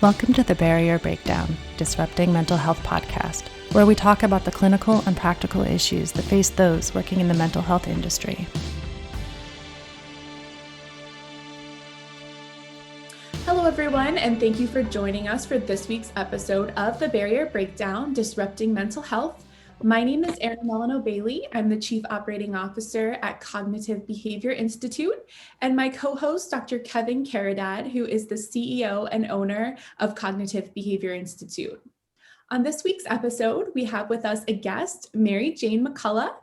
Welcome to the Barrier Breakdown, Disrupting Mental Health podcast, where we talk about the clinical and practical issues that face those working in the mental health industry. Hello, everyone, and thank you for joining us for this week's episode of the Barrier Breakdown, Disrupting Mental Health. My name is Erin Melano-Bailey. I'm the Chief Operating Officer at Cognitive Behavior Institute, and my co-host, Dr. Kevin Caradad, who is the CEO and owner of Cognitive Behavior Institute. On this week's episode, we have with us a guest, Mary Jayne McCullough,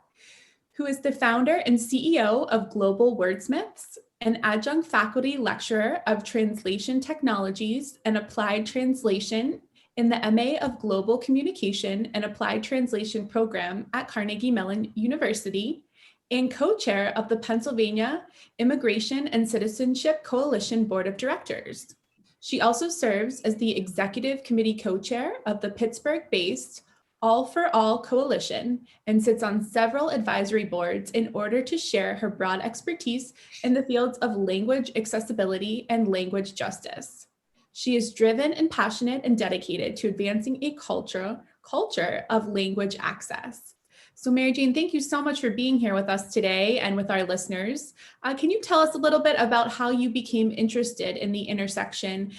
who is the founder and CEO of Global Wordsmiths, an adjunct faculty lecturer of translation technologies and applied translation in the MA of Global Communication and Applied Translation program at Carnegie Mellon University, and co-chair of the Pennsylvania Immigration and Citizenship Coalition Board of Directors. She also serves as the executive committee co-chair of the Pittsburgh-based All for All Coalition and sits on several advisory boards in order to share her broad expertise in the fields of language accessibility and language justice. She is driven and passionate and dedicated to advancing a culture of language access. So Mary Jayne, thank you so much for being here with us today and with our listeners. Can you tell us a little bit about how you became interested in the intersection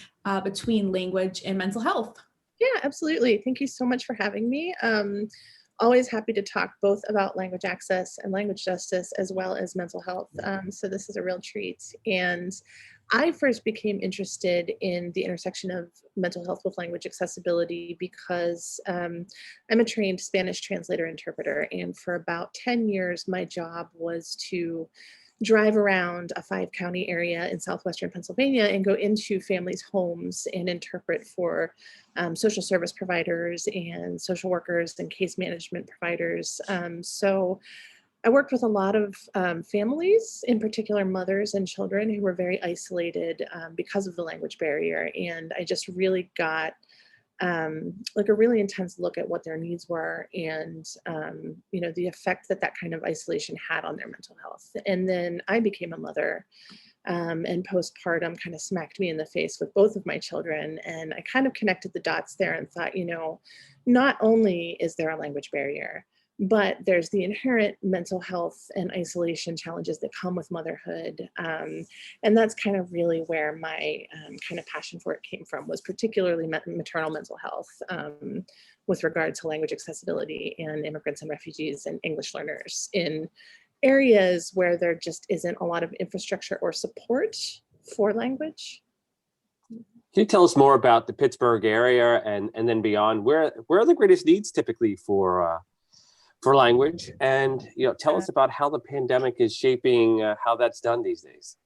between language and mental health? Yeah, absolutely. Thank you so much for having me. Always happy to talk both about language access and language justice as well as mental health. So this is a real treat. And I first became interested in the intersection of mental health with language accessibility because I'm a trained Spanish translator interpreter. And for about 10 years, my job was to drive around a 5-county area in southwestern Pennsylvania and go into families' homes and interpret for social service providers and social workers and case management providers. So I worked with a lot of families, in particular mothers and children who were very isolated because of the language barrier. And I just really got like a really intense look at what their needs were and, the effect that kind of isolation had on their mental health. And then I became a mother and postpartum kind of smacked me in the face with both of my children. And I kind of connected the dots there and thought, not only is there a language barrier, but there's the inherent mental health and isolation challenges that come with motherhood. And that's kind of really where my kind of passion for it came from, was particularly maternal mental health with regard to language accessibility and immigrants and refugees and English learners in areas where there just isn't a lot of infrastructure or support for language. Can you tell us more about the Pittsburgh area and then beyond? Where are the greatest needs typically for language, and tell us about how the pandemic is shaping how that's done these days?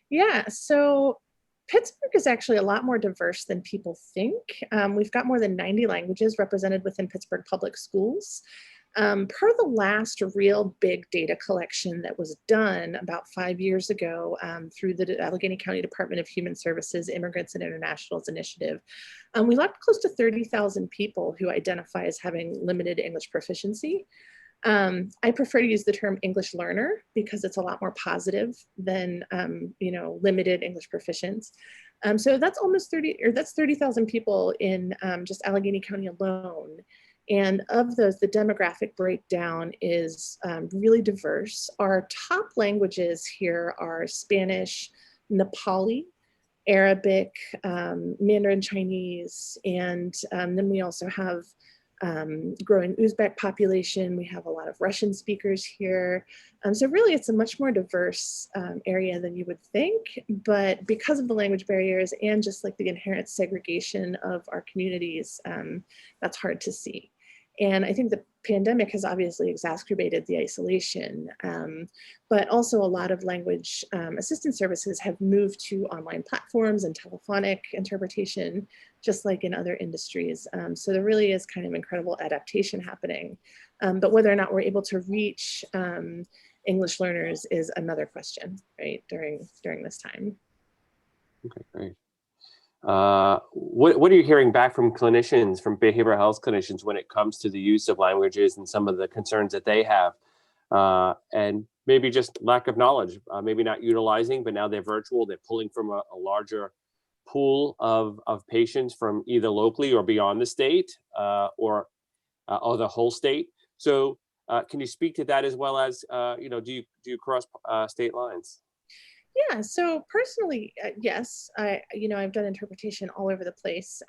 Yeah, so Pittsburgh is actually a lot more diverse than people think. We've got more than 90 languages represented within Pittsburgh public schools. Per the last real big data collection that was done about 5 years ago through the Allegheny County Department of Human Services Immigrants and Internationals Initiative, we logged close to 30,000 people who identify as having limited English proficiency. I prefer to use the term English learner because it's a lot more positive than, limited English proficients. So that's almost 30,000 people in just Allegheny County alone. And of those, the demographic breakdown is really diverse. Our top languages here are Spanish, Nepali, Arabic, Mandarin Chinese, and then we also have growing Uzbek population. We have a lot of Russian speakers here. So really it's a much more diverse area than you would think, but because of the language barriers and just like the inherent segregation of our communities, that's hard to see. And I think the pandemic has obviously exacerbated the isolation, but also a lot of language assistance services have moved to online platforms and telephonic interpretation, just like in other industries. So there really is kind of incredible adaptation happening. But whether or not we're able to reach English learners is another question, right, during this time. Okay, great. What are you hearing back from clinicians, from behavioral health clinicians, when it comes to the use of languages and some of the concerns that they have, and maybe just lack of knowledge, maybe not utilizing, but now they're virtual, they're pulling from a larger pool of patients from either locally or beyond the state or the whole state. So can you speak to that as well as, do you cross state lines? Yeah, so personally, yes, I've done interpretation all over the place.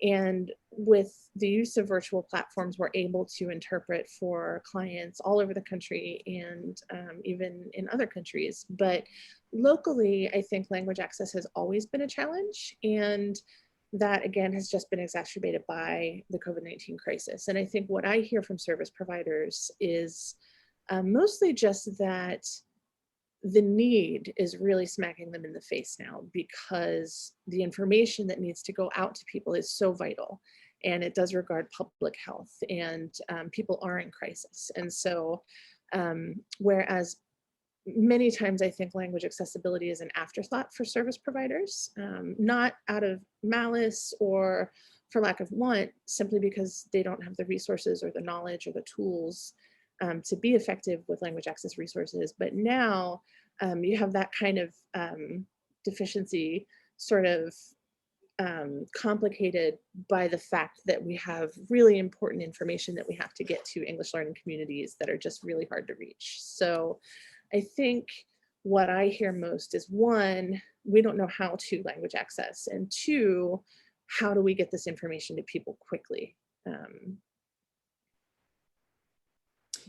And with the use of virtual platforms, we're able to interpret for clients all over the country and even in other countries. But locally, I think language access has always been a challenge. And that, again, has just been exacerbated by the COVID-19 crisis. And I think what I hear from service providers is mostly just that the need is really smacking them in the face now, because the information that needs to go out to people is so vital, and it does regard public health, and people are in crisis. And so whereas many times I think language accessibility is an afterthought for service providers, not out of malice or for lack of want, simply because they don't have the resources or the knowledge or the tools to be effective with language access resources. But now you have that kind of deficiency sort of complicated by the fact that we have really important information that we have to get to English learning communities that are just really hard to reach. So I think what I hear most is, one, we don't know how to language access, and two, how do we get this information to people quickly?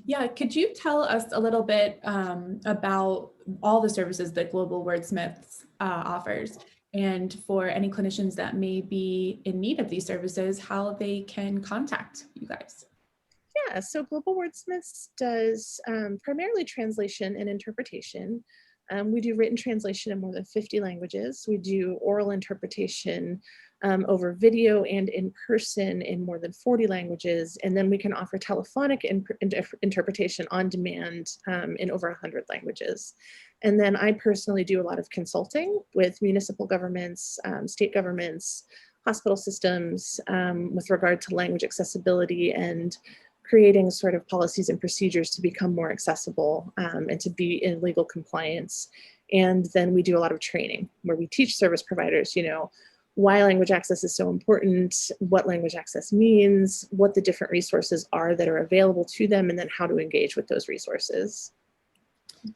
Yeah, could you tell us a little bit about all the services that Global Wordsmiths offers, and for any clinicians that may be in need of these services, how they can contact you guys? Yeah, so Global Wordsmiths does primarily translation and interpretation. We do written translation in more than 50 languages. We do oral interpretation over video and in person in more than 40 languages. And then we can offer telephonic interpretation on demand in over 100 languages. And then I personally do a lot of consulting with municipal governments, state governments, hospital systems with regard to language accessibility and creating sort of policies and procedures to become more accessible and to be in legal compliance. And then we do a lot of training where we teach service providers, why language access is so important, what language access means, what the different resources are that are available to them, and then how to engage with those resources.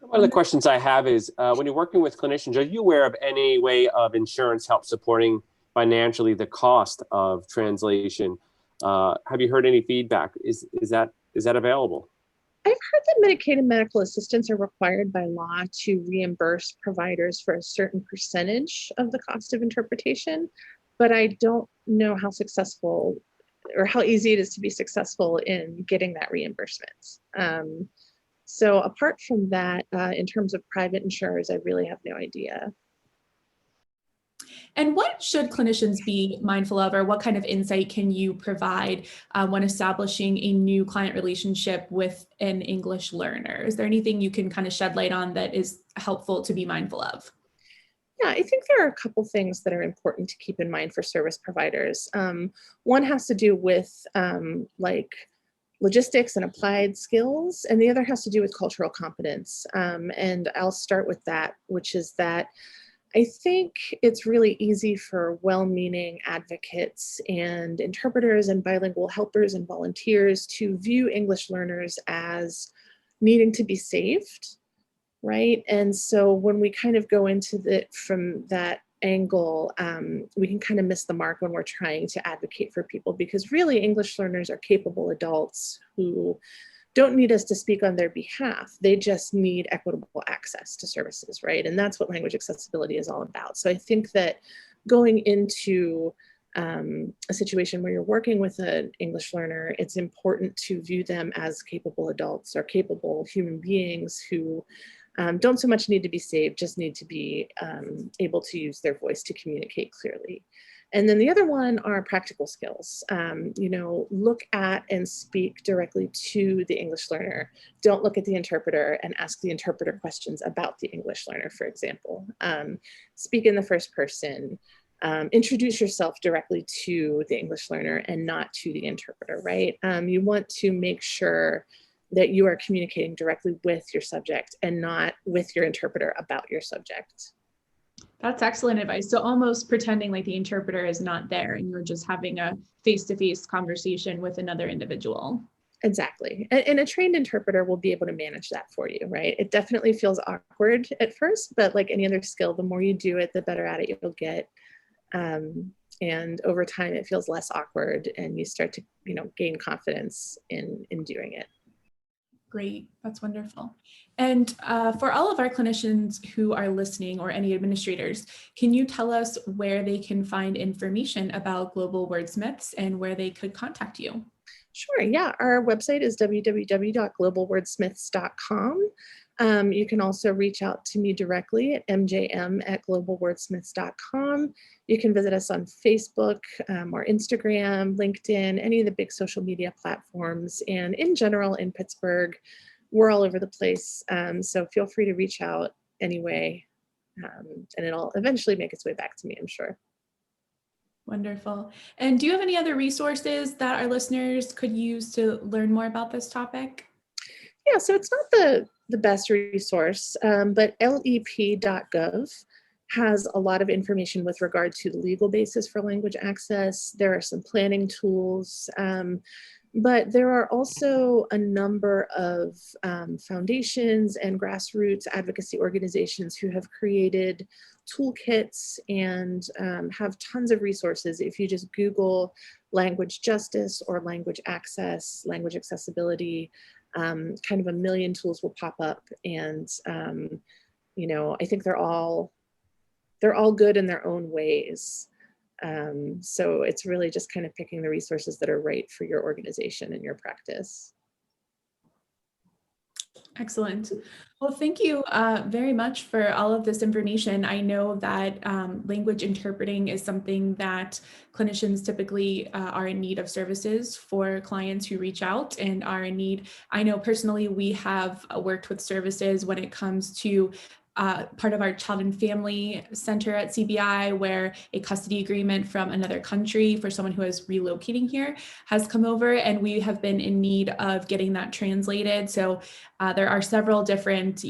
One of the questions I have is, when you're working with clinicians, are you aware of any way of insurance help supporting financially the cost of translation? Have you heard any feedback? Is that available? I've heard that Medicaid and medical assistance are required by law to reimburse providers for a certain percentage of the cost of interpretation, but I don't know how successful or how easy it is to be successful in getting that reimbursement. So apart from that, in terms of private insurers, I really have no idea. And what should clinicians be mindful of, or what kind of insight can you provide when establishing a new client relationship with an English learner? Is there anything you can kind of shed light on that is helpful to be mindful of? Yeah, I think there are a couple things that are important to keep in mind for service providers. One has to do with like logistics and applied skills, and the other has to do with cultural competence. And I'll start with that, which is that I think it's really easy for well-meaning advocates and interpreters and bilingual helpers and volunteers to view English learners as needing to be saved, right? And so when we kind of go into it from that angle, we can kind of miss the mark when we're trying to advocate for people, because really English learners are capable adults who don't need us to speak on their behalf. They just need equitable access to services, right? And that's what language accessibility is all about. So I think that going into a situation where you're working with an English learner, it's important to view them as capable adults or capable human beings who don't so much need to be saved, just need to be able to use their voice to communicate clearly. And then the other one are practical skills. Look at and speak directly to the English learner. Don't look at the interpreter and ask the interpreter questions about the English learner, for example. Speak in the first person. Introduce yourself directly to the English learner and not to the interpreter, right? You want to make sure that you are communicating directly with your subject and not with your interpreter about your subject. That's excellent advice. So almost pretending like the interpreter is not there and you're just having a face-to-face conversation with another individual. Exactly. And a trained interpreter will be able to manage that for you, right? It definitely feels awkward at first, but like any other skill, the more you do it, the better at it you'll get. And over time, it feels less awkward and you start to, gain confidence in doing it. Great. That's wonderful. And for all of our clinicians who are listening or any administrators, can you tell us where they can find information about Global Wordsmiths and where they could contact you? Sure. Yeah. Our website is www.globalwordsmiths.com. You can also reach out to me directly at mjm@globalwordsmiths.com. You can visit us on Facebook or Instagram, LinkedIn, any of the big social media platforms. And in general, in Pittsburgh, we're all over the place. So feel free to reach out anyway, and it'll eventually make its way back to me, I'm sure. Wonderful. And do you have any other resources that our listeners could use to learn more about this topic? Yeah, so it's not the best resource, but lep.gov has a lot of information with regard to the legal basis for language access. There are some planning tools, but there are also a number of foundations and grassroots advocacy organizations who have created toolkits and have tons of resources. If you just Google language justice or language access, language accessibility, kind of a million tools will pop up. And, I think they're all good in their own ways. So it's really just kind of picking the resources that are right for your organization and your practice. Excellent. Well, thank you very much for all of this information. I know that language interpreting is something that clinicians typically are in need of services for clients who reach out and are in need. I know personally we have worked with services when it comes to part of our child and family center at CBI, where a custody agreement from another country for someone who is relocating here has come over, and we have been in need of getting that translated. So there are several different,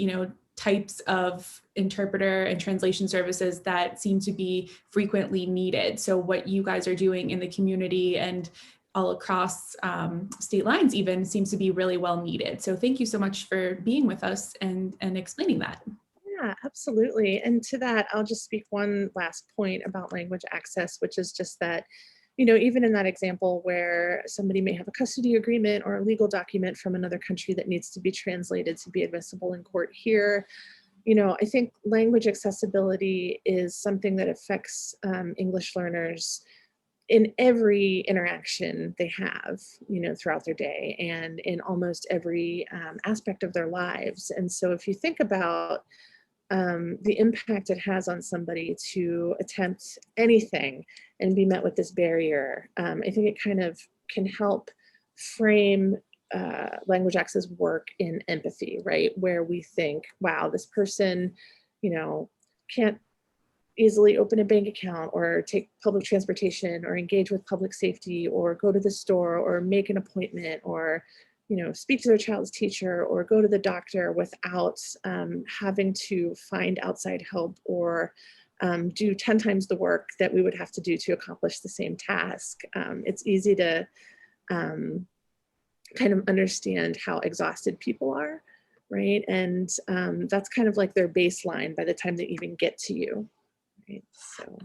types of interpreter and translation services that seem to be frequently needed. So what you guys are doing in the community and all across state lines even seems to be really well needed. So thank you so much for being with us and explaining that. Yeah, absolutely. And to that, I'll just speak one last point about language access, which is just that, even in that example where somebody may have a custody agreement or a legal document from another country that needs to be translated to be admissible in court here, I think language accessibility is something that affects English learners in every interaction they have, throughout their day and in almost every aspect of their lives. And so if you think about the impact it has on somebody to attempt anything and be met with this barrier, I think it kind of can help frame language access work in empathy, right? Where we think, wow, this person, can't easily open a bank account or take public transportation or engage with public safety or go to the store or make an appointment or speak to their child's teacher or go to the doctor without having to find outside help or do 10 times the work that we would have to do to accomplish the same task. It's easy to kind of understand how exhausted people are, right? And that's kind of like their baseline by the time they even get to you, right? So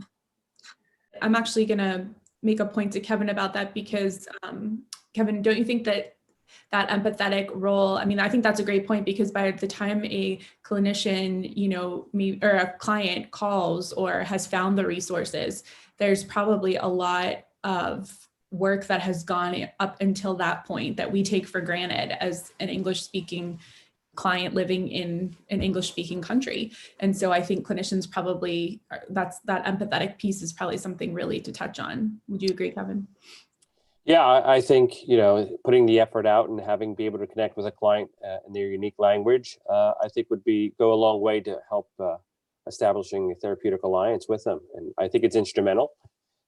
I'm actually gonna make a point to Kevin about that because Kevin, don't you think that empathetic role, I think that's a great point, because by the time a clinician, or a client calls or has found the resources, there's probably a lot of work that has gone up until that point that we take for granted as an English-speaking client living in an English-speaking country. And so I think clinicians probably, that empathetic piece is probably something really to touch on. Would you agree, Kevin? Yeah, I think, putting the effort out and be able to connect with a client in their unique language, I think would go a long way to help establishing a therapeutic alliance with them. And I think it's instrumental.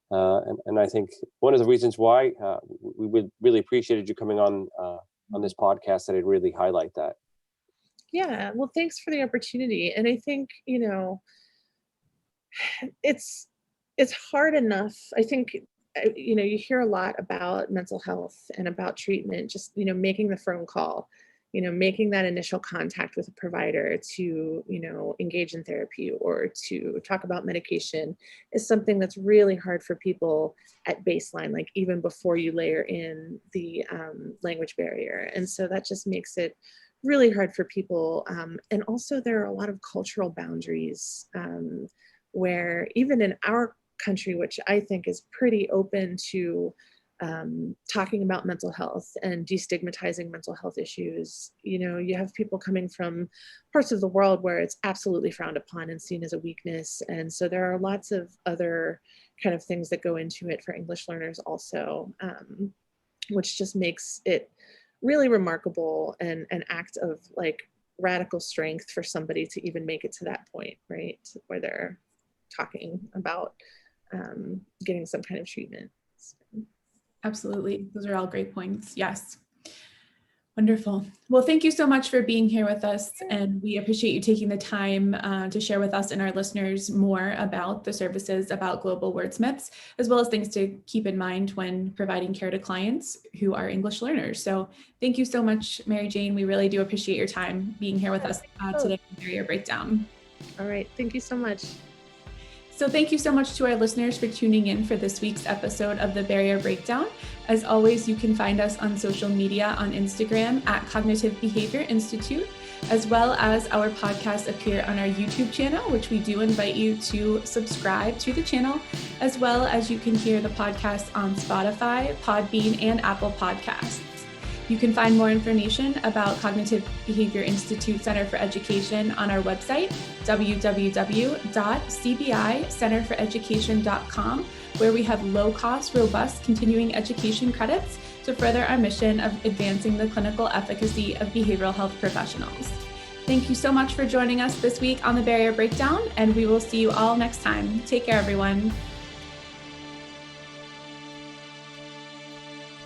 And I think one of the reasons why we would really appreciated you coming on this podcast, that I'd really highlight that. Yeah, well, thanks for the opportunity. And I think, it's hard enough. I think, you hear a lot about mental health and about treatment, just, making the phone call, making that initial contact with a provider to, engage in therapy or to talk about medication is something that's really hard for people at baseline, like even before you layer in the language barrier. And so that just makes it really hard for people. And also there are a lot of cultural boundaries where even in our country, which I think is pretty open to talking about mental health and destigmatizing mental health issues, you have people coming from parts of the world where it's absolutely frowned upon and seen as a weakness. And so there are lots of other kind of things that go into it for English learners also, which just makes it really remarkable and an act of like radical strength for somebody to even make it to that point, right? Where they're talking about getting some kind of treatment. So. Absolutely. Those are all great points. Yes. Wonderful. Well, thank you so much for being here with us. And we appreciate you taking the time to share with us and our listeners more about the services about Global Wordsmiths, as well as things to keep in mind when providing care to clients who are English learners. So thank you so much, Mary Jayne. We really do appreciate your time being here with us today on Barrier Breakdown. All right. Thank you so much. So thank you so much to our listeners for tuning in for this week's episode of the Barrier Breakdown. As always, you can find us on social media on Instagram at Cognitive Behavior Institute, as well as our podcasts appear on our YouTube channel, which we do invite you to subscribe to the channel, as well as you can hear the podcast on Spotify, Podbean, and Apple Podcasts. You can find more information about Cognitive Behavior Institute Center for Education on our website, www.cbicenterforeducation.com, where we have low-cost, robust continuing education credits to further our mission of advancing the clinical efficacy of behavioral health professionals. Thank you so much for joining us this week on the Barrier Breakdown, and we will see you all next time. Take care, everyone.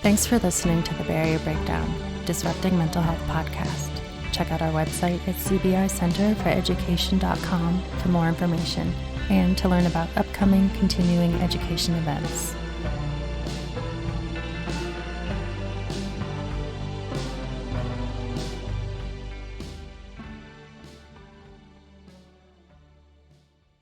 Thanks for listening to the Barrier Breakdown, Disrupting Mental Health podcast. Check out our website at cbicenterforeducation.com for more information and to learn about upcoming continuing education events.